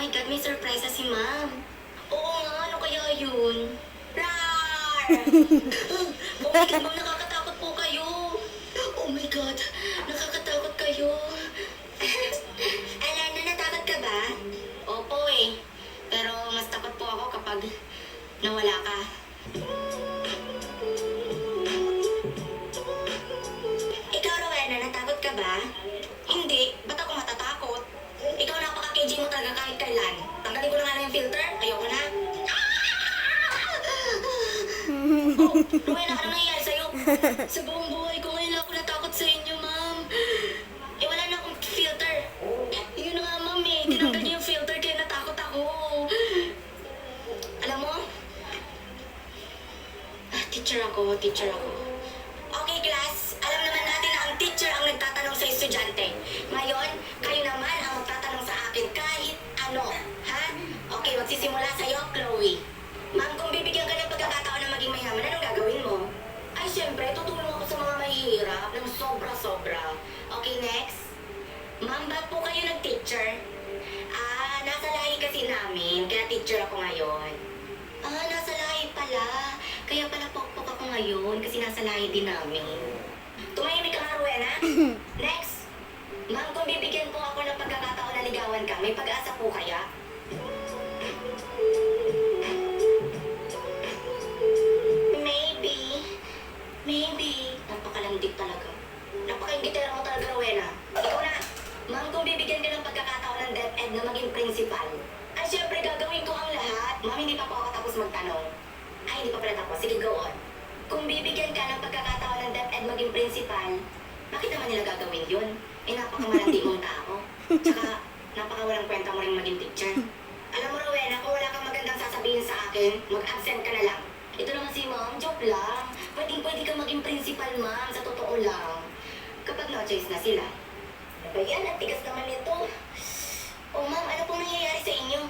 my God, may surprise si ma'am. Oo nga, ano kaya yun? Rar! Oh my God, ma'am, nakakatakot po kayo. Oh my God, nakakatakot kayo. Alana, natakot ka ba? Opo eh. Pero mas takot po ako kapag nawala ka. Ikaw, Rowena, natakot ka ba? Hindi. Ba't ako matatakot? Ikaw napaka-KJ mo talaga kahit kailan. Tanggalin ko na nga lang yung filter. Ayoko na. Oh, Rowena, ano nangyayari sa'yo? Sa buong buhay ko ngayon ako natakot sa inyo, ma'am. Eh, wala na akong filter. Yun na nga, ma'am eh. Tinanggal niyo yung filter kaya natakot ako. Alam mo? Teacher ako. Okay, class. Alam naman natin na ang teacher ang nagtatanong sa estudyante. Ngayon, kayo naman ang magtatanong sa akin kahit ano. Ha? Okay, magsisimula sa'yo, Chloe. Ma'am, kung bibigyan ka ng pagkakataon na maging mayaman, anong gagawin mo? Ay, syempre, tutulong ako sa mga mahihirap ng sobra-sobra. Okay, next. Ma'am, ba't po kayo nag-teacher? Nasa lahi kasi namin, kaya teacher ako ngayon. Nasa lahi pala. Kaya pala pokpok ako ngayon kasi nasa lahi din namin. Tumahimik ka nga, Rowena. Next. Ma'am, kung bibigyan po ako ng pagkakataon na ligawan ka, may pag-asa po kaya? Maybe. Napakalandig talaga. Napaka-ingitera mo talaga, Rowena. Ikaw na. Ma'am, kung bibigyan ka ng pagkakataon ng DepEd na maging principal, ay syempre gagawin ko ang lahat. Ma'am, hindi pa po ako tapos magtanong. Ay, hindi pa pala tapos. Sige, go on. Kung bibigyan ka ng pagkakataon ng DepEd maging principal, bakit naman nila gagawin yun? Eh, napakamalandi mong tao. Tsaka, napakawalang kwenta mo rin maging teacher. Alam mo, Rowena, kung wala kang magandang sasabihin sa akin, mag-absent ka na lang. Ito naman si ma'am, joke lang. Pwede ka maging principal, ma'am, sa totoo lang. Kapag no choice na sila. Ano ba yan? Ang tigas naman nito. Oh, ma'am, ano pong nangyayari sa inyo?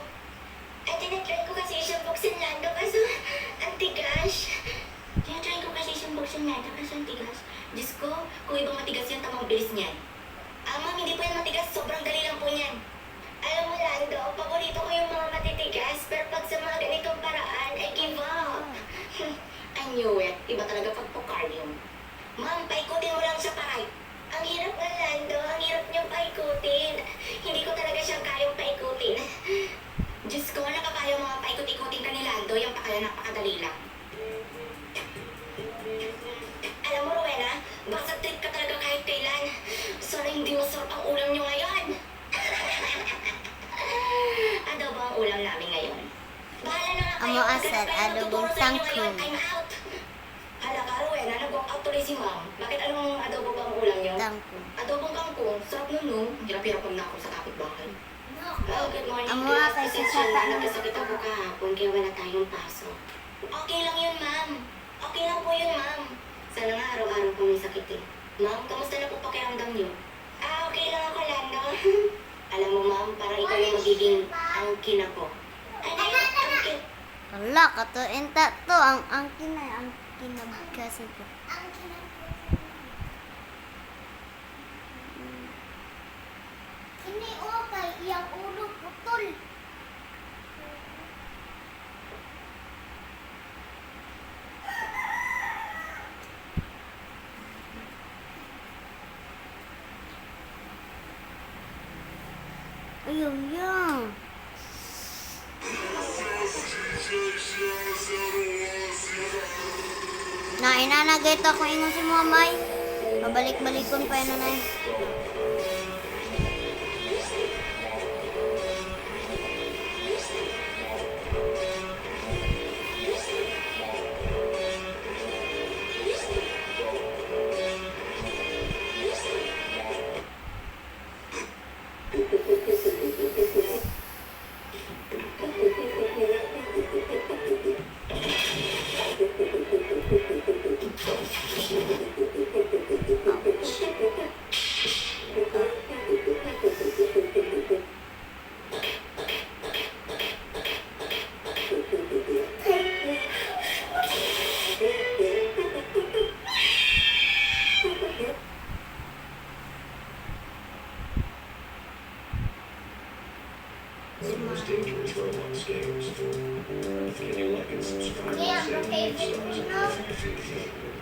Ay, tinatry ko kasi siyang buksan Lando kaso ang tigas. Tinatry ko kasi siyang buksan Lando kaso ang tigas. Diyos ko, kung ibang matigas yan, tamang bilis niyan. Ma'am, hindi po yan matigas. Sobrang dali lang po niyan. Alam mo, Lando, paborito ko yung mga matitigas, pero pag sa mga ganitong paraan, I give up. I knew it. Iba talaga pag pokardium. Ma'am, paikutin mo lang siya paray. Ang hirap nga, Lando. Ang hirap niyang paikutin. Hindi ko talaga siyang kayang paikutin. Diyos ko, nakakaya mga paikot-ikutin ka ni Lando. Yung pakala napakadali lang. Alam mo, Rowena, basta trip ka talaga kahit kailan. Sana hindi masarap ang ulam niyo ngayon. Adobo ang ulam namin ngayon. Bahala na nga kayo. Amo asal adobong tangkong. I'm out. Hala ka, Rowena, nag-walk out tuloy si ma'am. Bakit anong adobo ba ang ulam niyo? Tangkong. Adobong kangkong. Sarap nun, no? Hirap-hirap ko na ako sa kapitbahay. Oh, good morning, Amo class. kay Pasensya sa na, ano. nagkasakit ako kahapon kaya wala tayong pasok. Okay lang yun, ma'am. Okay lang po yun, ma'am. Sana nga araw-araw po may sakit eh. Ma'am, kamusta na po pakiramdam niyo? Okay lang ako, Lando. Alam mo, ma'am, parang ikaw yung magiging angkin ako. Ano yung angkin? Wala, katuin ta to. Ang angkin na, ang kinabigkasin ko. Ini okay, iyang ulo putol. Ayun, yun. Nainanagay to kung ingon si mamay. Mabalik-balikon pa yun na. The most dangerous Roblox games. Can you like and subscribe Yeah, to my favorite, Stars you know?